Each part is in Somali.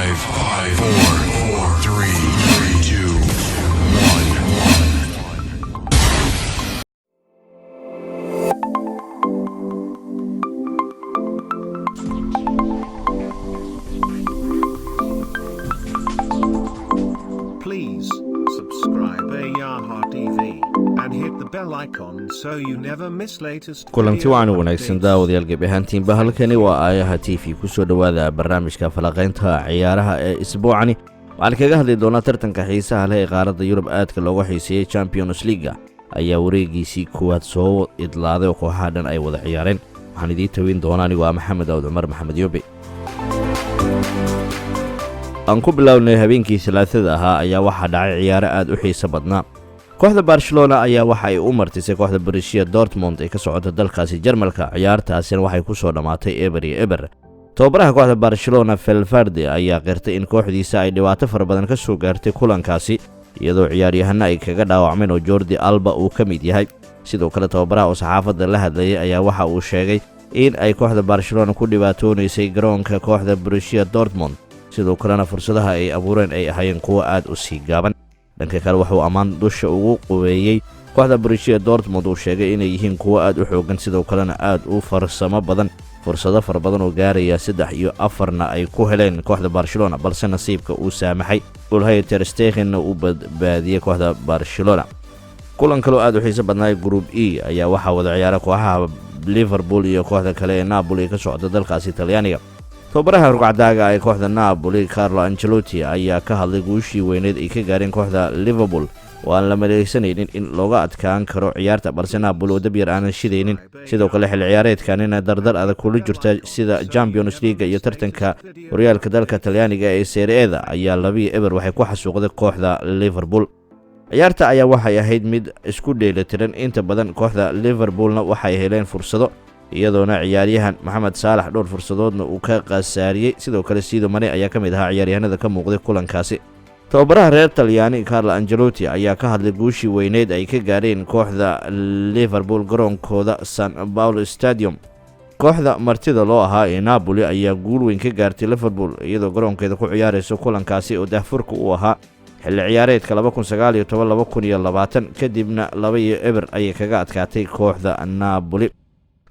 5, 4, 3, 2, 1. Please subscribe Ayaha TV and hit the bell icon so you never miss latest. kulanti waan wanaagsan daawadayaal gebi ahaantiinba halkani waa Ayaha TV kusoo dhawaada barnaamijka falaqaynta ciyaaraha ee isbuucani waxaan kaga hadli doonaa tartanka xiisaha leh ee qaaradda Yurub aadka looga xiiseeyay Champions League ayaa wareegiisii kuwaad soo idlaaday oo kooxaha dhan ay wada ciyaareen waxaan idin tawin doonaa anigu waa Maxamed Daawud Umar Maxamed Yobe aan ku bilownay habeenkii Salaasada ahaa ayaa waxa dhacay ciyaaro aad u xiiso badnaa kooxda Barcelona ayaa waxa ay u martisay kooxda Borussia Dortmund ee ka socota dalkaasi Jarmalka ciyaartaasina waxay ku soo dhamaatay eber tababaraha kooxda Barcelona Valverde ayaa qirtay in kooxdiisa ay dhibaato fara badan ka soo gaartay kulankaasi iyadoo ciyaaryahanna ay kaga dhaawacmeen oo Jordi Alba uu ka mid yahay sidoo kale tababaraha oo saxaafadda la hadlayay ayaa waxa uu sheegay in ay kooxda Barcelona ku dhibaatoonaysay garoonka kooxda Borussia Dortmund sidoo kalena fursadaha ay abuureen ay ahaayeen kuwo aad u sii gaaban dhanka kale wuxuu ammaan dusha ugu qubeeyay kooxda Borussia Dortmund uu sheegay inay yihiin kuwo aad u xoogan sidoo kalena aad u farsamo badan fursado fara badan oo gaaraya 3 iyo 4na ay ku heleen kooxda Barcelona balse nasiibka uu saamaxay Ulhay Ter Stegen uu badbaadiyay kooxda Barcelona kulan kale oo aad u xiiso badnaa Group E ayaa waxa wada ciyaara kooxaha Liverpool iyo kooxda kale ee Napoli ka socda dalkaasi Talyaaniga tababaraha rugcadaaga ee kooxda Napoli Carlo Ancelotti ayaa ka hadlay guushii weyneed ay ka gaareen kooxda Liverpool oo aan la maleysanayn in looga adkaan karo ciyaarta balse Napoli oo dab yar aan shidaynin sidoo kale xil ciyaareedkanina dardar adag kula jirta sida Champions League iyo tartanka horyaalka dalka Talyaaniga ee Serie A ayaa 2-0 waxay ku xasuuqday kooxda Liverpool ciyaarta ayaa waxay ahayd mid isku dheelitiran inta badan kooxda Liverpoolna waxay heleen fursado iyadoona ciyaaryahan Mohamed Salah dhowr fursadoodna uu ka qasaariyay sidoo kale Sadio Mane ayaa ka mid ahaa ciyaaryahanada ka muuqday kulankaasi tababaraha reer Talyaani Carlo Ancelotti ayaa ka hadlay guushii weyneed ay ka gaareen kooxda Liverpool garoonkooda San Paolo Stadium kooxda martida loo ahaa ee Napoli ayaa guul weyn ka gaartay Liverpool iyadoo garoonkeeda ku ciyaarayso kulankaasi oo daahfurka uu ahaa xilli ciyaareedka 2019-2020 kadibna 2-0 ayay kaga adkaatay kooxda Napoli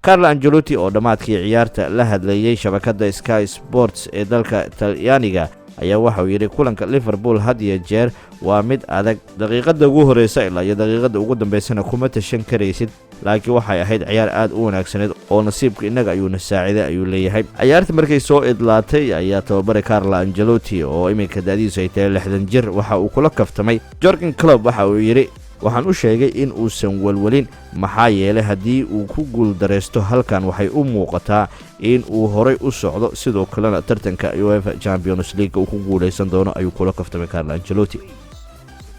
Carlo Ancelotti oo dhamaadkii ciyaarta la hadlayay shabakadda Sky Sports ee dalka Talyaaniga ayaa waxa uu yiri kulanka Liverpool had iyo jeer waa mid adag daqiiqada ugu horeysa ilaa iyo daqiiqada ugu dambeysana kuma tashan kareysid laakiin waxay ahayd ciyaar aad u wanaagsaneed oo nasiibka inaga ayuu saaciday ayuu leeyahay ciyaarta markay soo idlaatay ayaa tababare Carlo Ancelotti oo iminka da'diisu ay tahay 60 jir waxa uu kula kaftamay Jurgen Klopp waxa uu yiri waxaan u sheegay in uusan walwalin maxaa yeelay haddii uu ku guul dareysto halkan waxay u muuqataa in uu horay u socdo sidoo kalena tartanka UEFA Champions League uu ku guuleysan doono ayuu kula kaftamay Carlo Ancelotti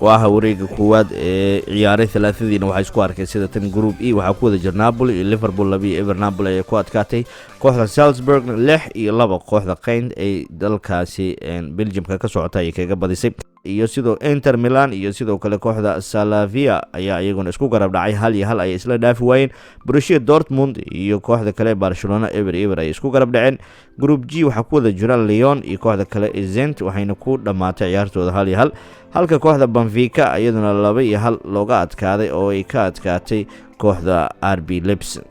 waxa wareega koowaad ee ciyaaray thalathadiina waxay isku arkeen sida tan Group E waxa ku wada jir Napoli iyo Liverpool 2-0 Napoli ay ku adkaatay kooxda Salzburg 6-2 kooxda Gent ee dalkaasi Belgiumka ka socota ay kaga badisay iyo sidoo Inter Milan iyo sidoo kale kooxda Slavia ayaa iyaguna isku garab dhacay 1-1 ay isla dhaafi waayeen Borussia Dortmund iyo kooxda kale Barcelona eber ay isku garab dhaceen Group G waxa ku wada jira Lyon iyo kooxda kale Gent waxayna ku dhamaatay ciyaartooda 1-1 halka kooxda Benfica iyaduna 2-1 looga adkaaday oo ay ka adkaatay kooxda RB Leipzig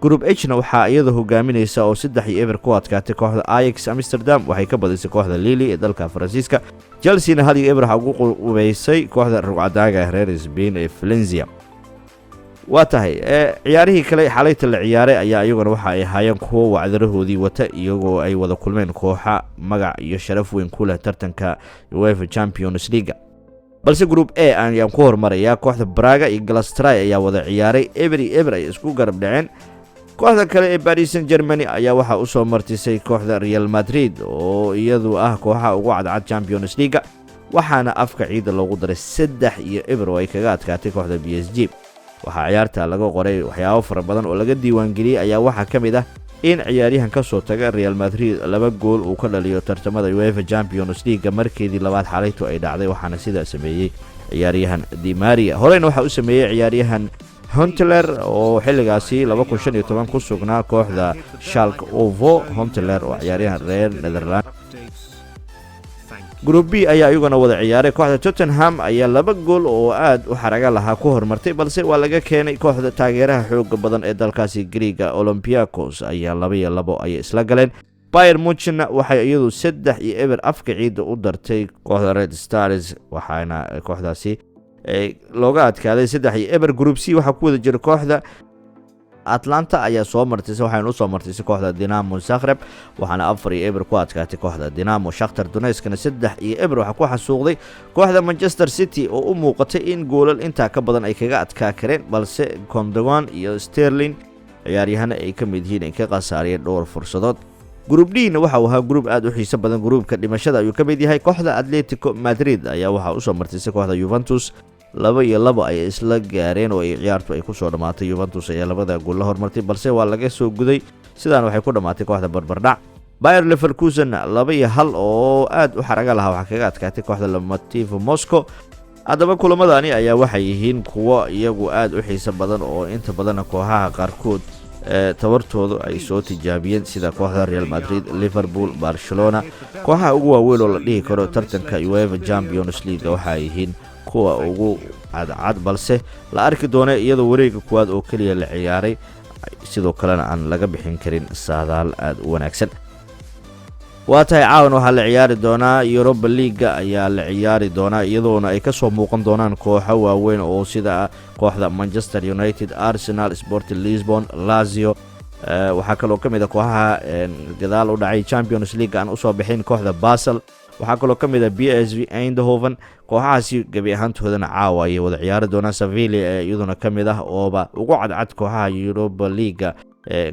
Group H-na waxa iyadu hogaaminaysa oo 3-0 ku adkaatay kooxda Ajax Amsterdam waxay ka badisay kooxda Lille ee dalka Faransiiska Chelsea-na 1-0 waxa ugu qubeysay kooxda rugcadaaga reer Spain ee Valencia waa tahay ciyaarihii kale xalayta la ciyaaray ayaa iyaguna waxa ay ahaayeen kuwo wacdarahoodii wata iyagoo ay wada kulmeen kooxa magac iyo sharaf weyn ku leh tartanka UEFA Champions League balse Group A ayaan ku hormaraya kooxda Braga iyo Galatasaray ayaa wada ciyaaray eber ay isku garab dhaceen kooxda kale ee Paris Saint-Germain ayaa waxa u soo martisay kooxda Real Madrid oo iyadu ah kooxaha ugu cadcad Champions League waxaana afka ciida loogu daray 3-0 oo ay kaga adkaatay kooxda PSG waxa ciyaarta laga qoray waxyaabo fara badan oo laga diiwaan geliyay ayaa waxa kamid ah in ciyaaryahan ka soo taga Real Madrid 2 gool uu ka dhaliyo tartamada UEFA Champions League markeedii labaad xalayto ay dhacday waxaana sidaa sameeyay ciyaaryahan Di Maria horeyna waxa uu sameeyay ciyaaryahan Huntelaar oo xilligaasi 2015 ku sugnaa kooxda Schalke Ovo. Huntelaar oo ciyaaryahan reer Netherland. Group B ayaa iyaguna wada ciyaaray. Kooxda Tottenham ayaa 2 gool oo aad u xaraga lahaa ku hormartay, balse waa laga keenay kooxda taageeraha xoog badan ee dalkaasi Greega Olympiacos ayaa 2-2 ay isla galeen. Bayern Munchen waxay iyadu 3-0 afka ciida u dartay kooxda Red Stars, waxaana kooxdaasi looga adkaaday 3-0. Group C waxaa ku wada jira kooxda Atlanta ayaa soo martisay, waxayna u soo martisay kooxda Dinamo Zagreb, waxaana 4-0 ku adkaatay kooxda Dinamo. Shakhtar Donetskna 3-0 waxaa ku xasuuqday kooxda Manchester City oo u muuqatay in goolal intaa ka badan ay kaga adkaa kareen, balse Gundogan iyo Sterling ciyaaryahana ay ka mid yihiin in ka qasaariyeen dhowr fursadood. Group D waxa uu ahaa group aad u xiiso badan. Groupka dhimashada ayuu ka mid yahay. Kooxda Atletico Madrid ayaa waxa u soo martisay kooxda Juventus, 2-2 ay isla gaareen oo ay ciyaartu ay ku soo dhamaatay. Juventus ayaa 2 gool la hormartay, balse waa laga soo guday, sidaan waxay ku dhamaatay kooxda barbardhac. Bayer Leverkusen 2-1 oo aad u xaraga lahaa waxaa kaga adkaatay kooxda Lokomotiv Moscow. haddaba kulamadani ayaa waxay yihiin kuwo iyagu aad u xiiso badan oo inta badan kooxaha qaarkood tabartoodu ay soo tijaabiyeen sida kooxda Real Madrid, Liverpool, Barcelona. kooxaha ugu waaweyn oo la dhihi karo tartanka UEFA Champions League waxa ay yihiin kuwa ugu cadcad, balse la arki doono iyadoo wareegga kuwaad oo kaliya la ciyaaray, sidoo kalena aan laga bixin karin saadaal aad u wanaagsan. waatahay caawan waxaa la ciyaari doonaa Europa League ayaa la ciyaari doonaa iyadoona ay ka soo muuqan doonaan kooxo waaweyn oo sida kooxda Manchester United, Arsenal, Sporting Lisbon, Lazio. waxaa kaloo ka mid ah kooxaha gadaal u dhacay Champions League aan u soo bixin kooxda Basel. waxaa kaloo ka mid ah PSV Eindhoven. kooxahaasi gabi ahaantoodana caawa ayay wada ciyaari doonaan. Sevilla iyaduna ka mid ah ooba ugu cadcad kooxaha Europa League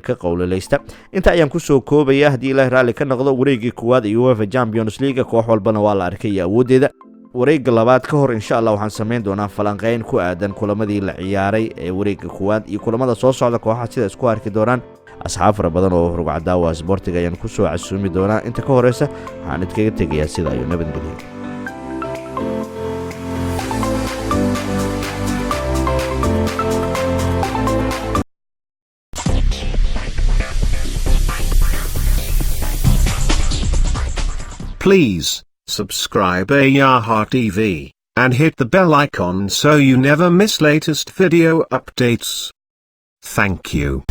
ka qowlaleysta. inta ayaan ku soo koobaya haddii ilaahay raalli ka noqdo wareegii koowaad ee UEFA Champions League. koox walbana waa la arkay awoodeeda. wareegga labaad ka hor insha Allah waxaan sameyn doonaa falanqeyn ku aadan kulamadii la ciyaaray ee wareegga koowaad iyo kulamada soo socda kooxaha sida isku arki doonaan. asxaab fara badan oo rugcadaawa sportiga ayaan ku soo casuumi doonaa. inta ka horeysa waxaan idinkaga tegayaa sida ayuu nabadgelyo. Please subscribe Ayaha TV and hit the bell icon so you never miss latest video updates. Thank you.